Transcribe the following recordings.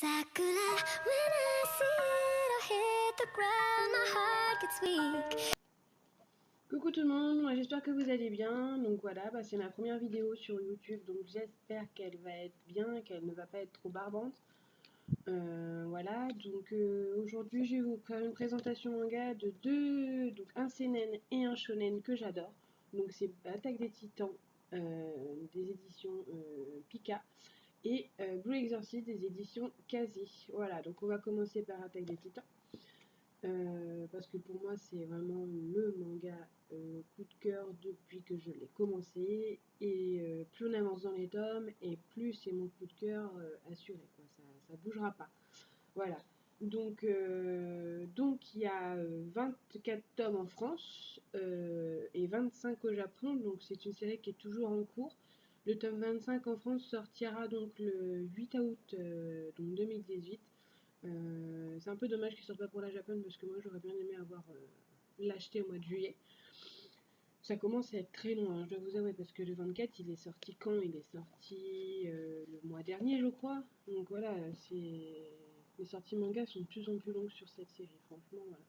Sakura, when I see it, I hit the ground, my heart gets weak. Coucou tout le monde, moi j'espère que vous allez bien. Donc voilà, c'est ma première vidéo sur YouTube, donc j'espère qu'elle va être bien, qu'elle ne va pas être trop barbante. Voilà, donc aujourd'hui je vais vous faire une présentation manga de deux, donc un seinen et un shonen que j'adore. Donc c'est Attaque des Titans des éditions Pika et Blue Exorcist des éditions Kazi. Voilà, donc on va commencer par Attaque des Titans. Parce que pour moi c'est vraiment le manga coup de cœur depuis que je l'ai commencé, et plus on avance dans les tomes et plus c'est mon coup de cœur assuré quoi. Ça bougera pas, voilà. Donc il y a 24 tomes en France et 25 au Japon, donc c'est une série qui est toujours en cours. Le tome 25 en France sortira donc le 8 août donc 2018. C'est un peu dommage qu'il sorte pas pour la Japon parce que moi j'aurais bien aimé avoir l'acheter au mois de juillet. Ça commence à être très long, hein, je dois vous avouer, parce que le 24 il est sorti quand? Il est sorti le mois dernier je crois. Donc voilà, les sorties manga sont de plus en plus longues sur cette série, franchement voilà.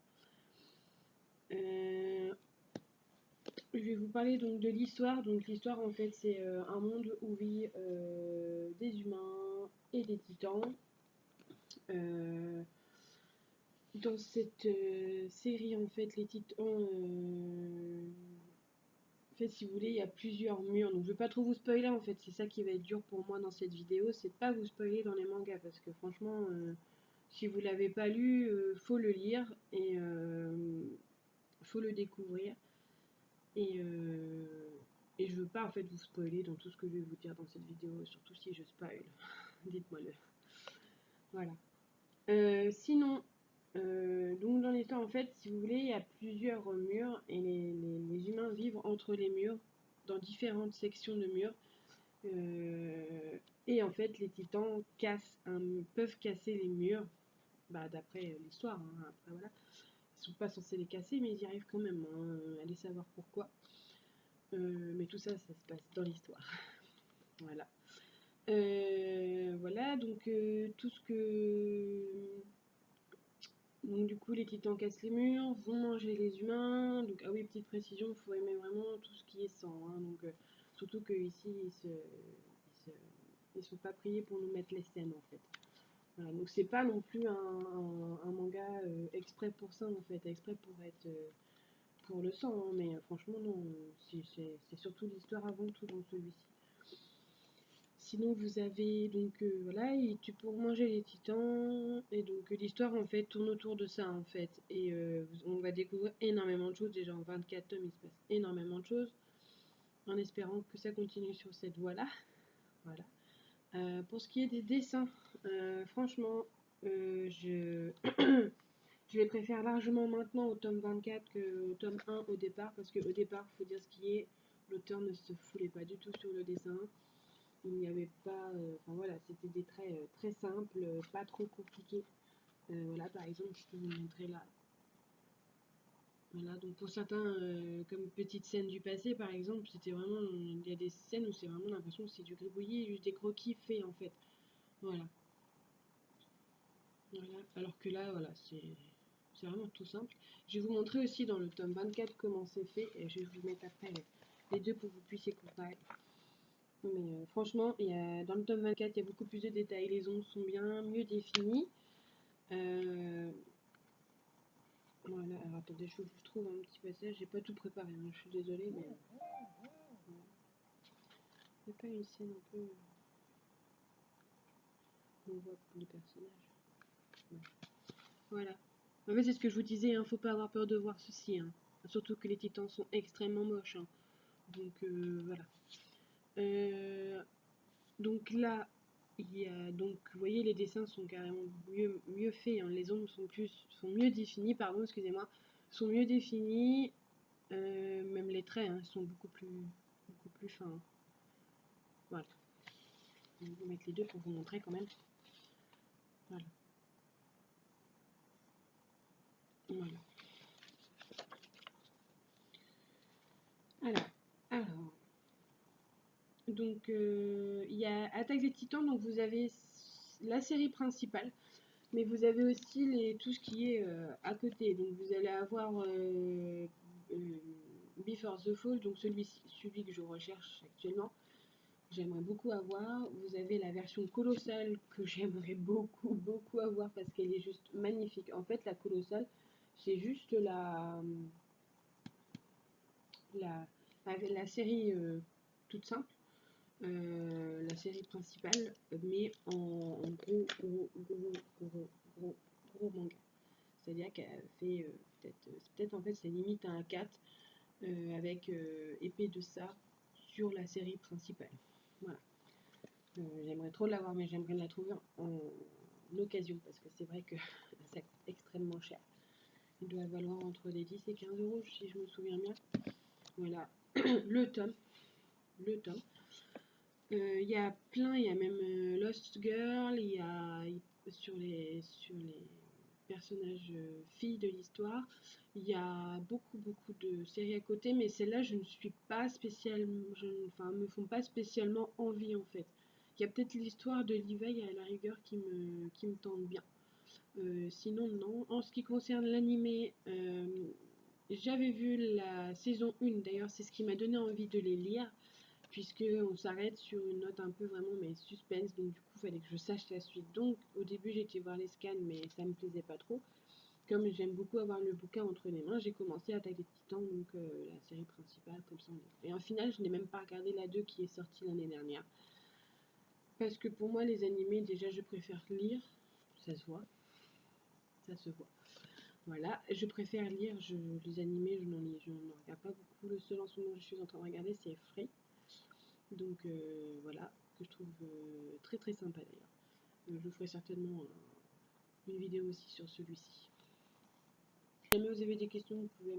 Je vais vous parler donc de l'histoire. Donc l'histoire en fait c'est un monde où vivent des humains et des titans. Dans cette série, en fait, les titans, en fait, si vous voulez, il y a plusieurs murs. Donc, je vais pas trop vous spoiler, en fait. C'est ça qui va être dur pour moi dans cette vidéo, c'est de pas vous spoiler dans les mangas, parce que franchement, si vous l'avez pas lu, faut le lire et faut le découvrir. Et je veux pas, en fait, vous spoiler dans tout ce que je vais vous dire dans cette vidéo, surtout si je spoil. Dites-moi le. Voilà. Sinon, donc dans l'histoire, en fait, si vous voulez, il y a plusieurs murs et les humains vivent entre les murs, dans différentes sections de murs. Et en fait, les titans peuvent casser les murs, d'après l'histoire, hein, après voilà. Ils sont pas censés les casser, mais ils y arrivent quand même, hein, allez savoir pourquoi. Mais tout ça, ça se passe dans l'histoire. Voilà. Voilà, donc tout ce que... Donc du coup les titans cassent les murs, vont manger les humains. Donc ah oui, petite précision, il faut aimer vraiment tout ce qui est sang, hein. Donc surtout que ici ils sont pas priés pour nous mettre les scènes en fait. Voilà, donc c'est pas non plus un manga exprès pour ça en fait, exprès pour être pour le sang, hein, mais franchement non, c'est surtout l'histoire avant tout dans celui-ci. Sinon, vous avez donc voilà, il tue pour manger les titans, et donc l'histoire en fait tourne autour de ça en fait, et on va découvrir énormément de choses. Déjà en 24 tomes, il se passe énormément de choses, en espérant que ça continue sur cette voie-là. Voilà. Pour ce qui est des dessins, franchement, je je les préfère largement maintenant au tome 24 qu'au tome 1 au départ, parce qu'au départ, faut dire ce qui est, l'auteur ne se foulait pas du tout sur le dessin. Il n'y avait pas, enfin voilà, c'était des traits très simples, pas trop compliqués. Voilà, par exemple, je peux vous montrer là. Voilà, donc pour certains, comme petite scène du passé, par exemple, c'était vraiment, il y a des scènes où c'est vraiment l'impression que c'est du gribouillis, juste des croquis faits en fait. Voilà. Voilà. Alors que là, voilà, c'est vraiment tout simple. Je vais vous montrer aussi dans le tome 24 comment c'est fait, et je vais vous mettre après les deux pour que vous puissiez comparer. Mais franchement, dans le tome 24, il y a beaucoup plus de détails. Les ombres sont bien mieux définies. Voilà, alors attendez, je vous trouve un petit passage. J'ai pas tout préparé, hein, je suis désolée, mais il n'y a pas une scène un peu où on voit les personnages. Ouais. Voilà. En fait, c'est ce que je vous disais, hein, faut pas avoir peur de voir ceci. Hein. Surtout que les titans sont extrêmement moches. Hein. Donc voilà. Donc là, il y a donc, vous voyez, les dessins sont carrément mieux faits. Hein. Les ombres sont mieux définies, pardon, excusez-moi, sont mieux définies. Même les traits, hein, sont beaucoup plus fins. Hein. Voilà. Je vais vous mettre les deux pour vous montrer quand même. Voilà. Voilà. Alors. Donc, il y a Attaque des Titans, donc vous avez la série principale, mais vous avez aussi tout ce qui est à côté. Donc vous allez avoir Before the Fall, donc celui que je recherche actuellement. J'aimerais beaucoup avoir. Vous avez la version colossale que j'aimerais beaucoup avoir parce qu'elle est juste magnifique. En fait, la colossale, c'est juste la série toute simple, la série principale, mais en gros manga. C'est-à-dire qu'elle fait peut-être en fait c'est limite à un 4 avec épée de ça sur la série principale. Voilà. J'aimerais trop l'avoir, mais j'aimerais la trouver en occasion parce que c'est vrai que ça coûte extrêmement cher. Il doit valoir entre les 10 et 15 euros si je me souviens bien. Voilà, le tome. Il y a plein, il y a même Lost Girl, il y a sur les personnages filles de l'histoire, il y a beaucoup de séries à côté, mais celle-là je ne suis pas spécialement, enfin me font pas spécialement envie en fait. Il y a peut-être l'histoire de Levi à la rigueur qui me tente bien. Sinon non. En ce qui concerne l'animé, j'avais vu la saison 1, d'ailleurs c'est ce qui m'a donné envie de les lire puisque on s'arrête sur une note un peu vraiment mais suspense, donc du coup il fallait que je sache la suite. Donc au début j'ai été voir les scans mais ça me plaisait pas trop. Comme j'aime beaucoup avoir le bouquin entre les mains, j'ai commencé à Attaque des Titans, donc la série principale comme ça. Et en final je n'ai même pas regardé la 2 qui est sortie l'année dernière. Parce que pour moi les animés déjà je préfère lire, ça se voit, ça se voit. Voilà, je préfère lire, les animés je n'en regarde pas beaucoup. Le seul en ce moment que je suis en train de regarder c'est Free. Donc voilà, que je trouve très sympa d'ailleurs. Je ferai certainement une vidéo aussi sur celui-ci. Si jamais vous avez des questions, vous pouvez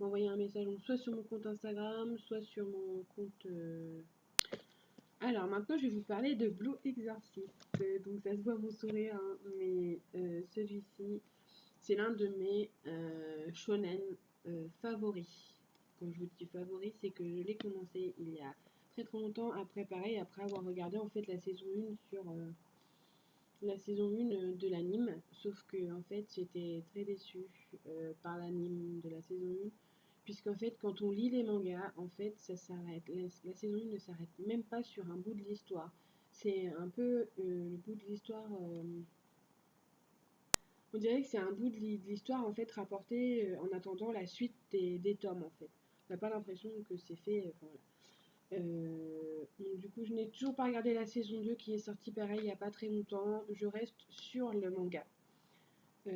m'envoyer un message, donc soit sur mon compte Instagram, soit sur mon compte... Alors maintenant je vais vous parler de Blue Exorcist. Donc ça se voit à mon sourire, hein, mais celui-ci, c'est l'un de mes shonen favoris. Quand je vous dis favori, c'est que je l'ai commencé il y a très longtemps à préparer après avoir regardé en fait la saison 1 sur la saison 1 de l'anime, sauf que en fait j'étais très déçue par l'anime de la saison 1 puisqu'en fait quand on lit les mangas en fait ça s'arrête, la saison 1 ne s'arrête même pas sur un bout de l'histoire, c'est un peu le bout de l'histoire, on dirait que c'est un bout de l'histoire en fait rapporté en attendant la suite des tomes en fait. On n'a pas l'impression que c'est fait, enfin, voilà. Donc du coup je n'ai toujours pas regardé la saison 2 qui est sortie pareil il n'y a pas très longtemps. Je reste sur le manga. Qui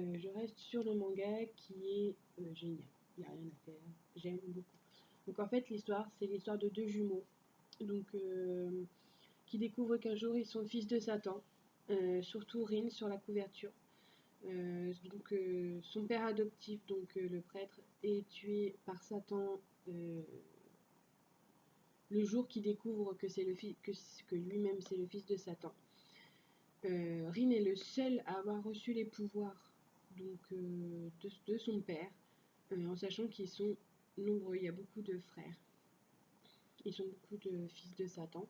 est génial. Il n'y a rien à faire. J'aime beaucoup. Donc en fait l'histoire c'est l'histoire de deux jumeaux. Donc qui découvrent qu'un jour ils sont fils de Satan. Surtout Rin sur la couverture. Son père adoptif, donc le prêtre, est tué par Satan le jour qu'il découvre que c'est que lui-même c'est le fils de Satan. Rin est le seul à avoir reçu les pouvoirs donc de son père, en sachant qu'ils sont nombreux. Il y a beaucoup de frères. Ils sont beaucoup de fils de Satan.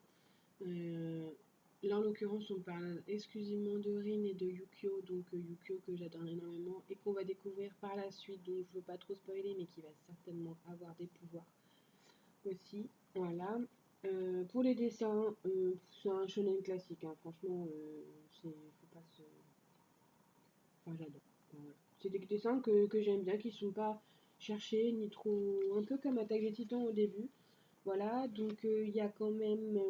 Là en l'occurrence on parle exclusivement de Rin et de Yukio, donc Yukio que j'adore énormément et qu'on va découvrir par la suite, donc je veux pas trop spoiler mais qui va certainement avoir des pouvoirs aussi. Voilà. Pour les dessins, c'est un shonen classique, hein. Franchement, faut pas se... Enfin, j'adore. Enfin, voilà. C'est des dessins que j'aime bien, qui sont pas cherchés, ni trop... Un peu comme Attaque des Titans au début. Voilà, donc il y a quand même,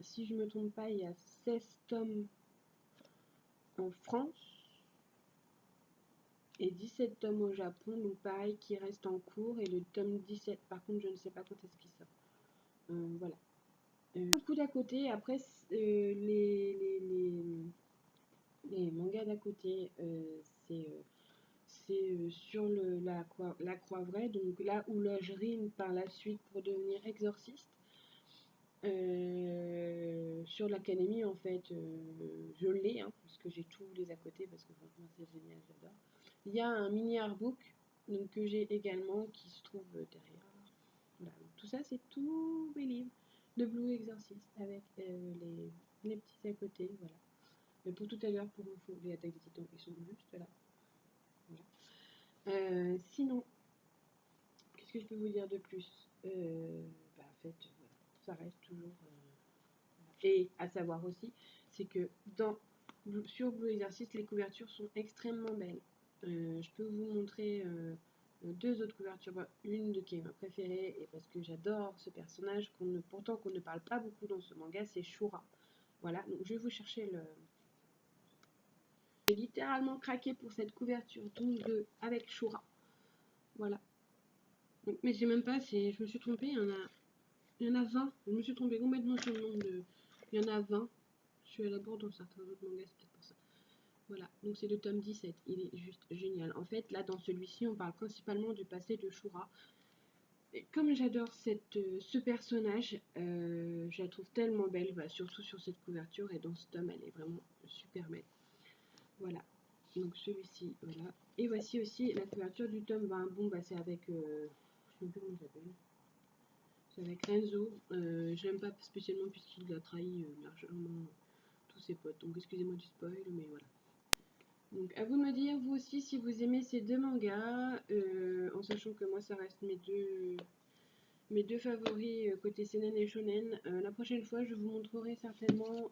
si je me trompe pas, il y a 16 tomes en France et 17 tomes au Japon, donc pareil, qui restent en cours. Et le tome 17, par contre, je ne sais pas quand est-ce qu'il sort. Voilà. Beaucoup d'à côté, après les mangas d'à côté, c'est sur la croix vraie, donc là où loge Rin par la suite pour devenir exorciste. Sur l'académie en fait, je l'ai, hein, parce que j'ai tous les à côté, parce que franchement c'est génial, j'adore. Il y a un mini artbook donc, que j'ai également qui se trouve derrière. Voilà, donc tout ça c'est tous mes livres de Blue Exorcist avec les petits à côté, voilà. Mais pour tout à l'heure, pour info, les attaques des titans, ils sont juste là. Voilà. Sinon, qu'est-ce que je peux vous dire de plus? En fait, voilà, ça reste toujours... Et à savoir aussi, c'est que sur Blue Exercice, les couvertures sont extrêmement belles. Je peux vous montrer deux autres couvertures. Une qui est ma préférée, et parce que j'adore ce personnage, pourtant qu'on ne parle pas beaucoup dans ce manga, c'est Shura. Voilà, donc je vais vous chercher le... J'ai littéralement craqué pour cette couverture donc avec Shura. Voilà. Donc, mais j'ai même pas, je me suis trompée, il y en a 20. Je me suis trompée complètement sur le nombre de... Il y en a 20. Je suis à la bourre dans certains autres mangas, c'est peut-être pour ça. Voilà, donc c'est le tome 17, il est juste génial. En fait, là, dans celui-ci, on parle principalement du passé de Shura. Et comme j'adore ce personnage, je la trouve tellement belle, surtout sur cette couverture, et dans ce tome, elle est vraiment super belle. Voilà, donc celui-ci, voilà. Et voici aussi la couverture du tome 20. Bon, c'est avec... je sais plus comment il s'appelle. C'est avec Renzo. J'aime pas spécialement puisqu'il a trahi largement tous ses potes. Donc excusez-moi du spoil, mais voilà. Donc à vous de me dire, vous aussi, si vous aimez ces deux mangas, en sachant que moi ça reste mes deux favoris côté seinen et shonen. La prochaine fois, je vous montrerai certainement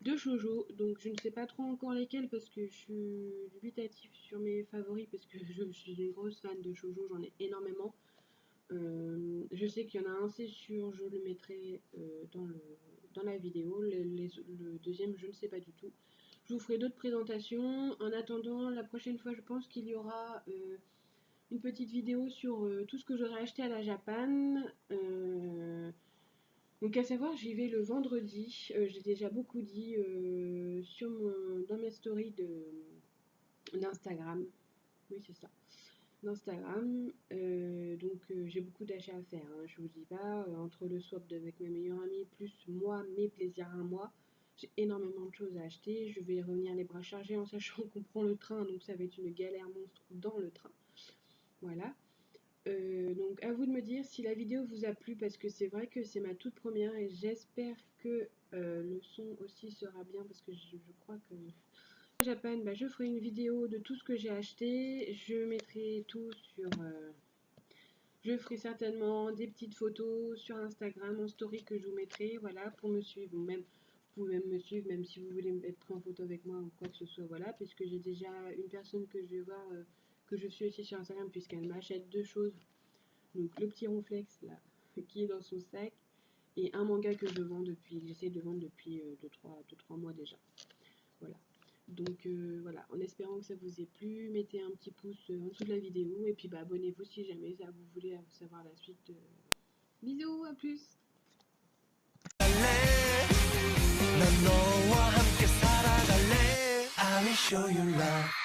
deux shoujo. Donc je ne sais pas trop encore lesquels parce que je suis dubitatif sur mes favoris parce que je suis une grosse fan de shoujo, j'en ai énormément. Je sais qu'il y en a un, c'est sûr, je le mettrai dans la vidéo. Le deuxième, je ne sais pas du tout. Je vous ferai d'autres présentations. En attendant, la prochaine fois, je pense qu'il y aura une petite vidéo sur tout ce que j'aurais acheté à la Japan. Donc à savoir, j'y vais le vendredi. J'ai déjà beaucoup dit dans mes stories d'Instagram. Oui, c'est ça. D'Instagram. J'ai beaucoup d'achats à faire. Hein, je vous dis pas, entre le swap avec ma meilleure amie, plus moi, mes plaisirs à moi, j'ai énormément de choses à acheter. Je vais revenir les bras chargés en sachant qu'on prend le train, donc ça va être une galère monstre dans le train. Voilà. Donc à vous de me dire si la vidéo vous a plu parce que c'est vrai que c'est ma toute première et j'espère que le son aussi sera bien parce que je crois que Japan, je ferai une vidéo de tout ce que j'ai acheté. Je mettrai tout sur... je ferai certainement des petites photos sur Instagram en story que je vous mettrai, voilà, pour me suivre. Ou même, vous pouvez même me suivre, même si vous voulez me mettre en photo avec moi ou quoi que ce soit, voilà, puisque j'ai déjà une personne que je vais voir, que je suis aussi sur Instagram, puisqu'elle m'achète deux choses. Donc le petit ronflex, là, qui est dans son sac, et un manga que je vends depuis, j'essaie de vendre depuis 2-3 mois déjà. Voilà. Donc voilà, en espérant que ça vous ait plu, mettez un petit pouce en dessous de la vidéo et puis abonnez-vous si jamais ça vous voulez savoir la suite. Bisous, à plus.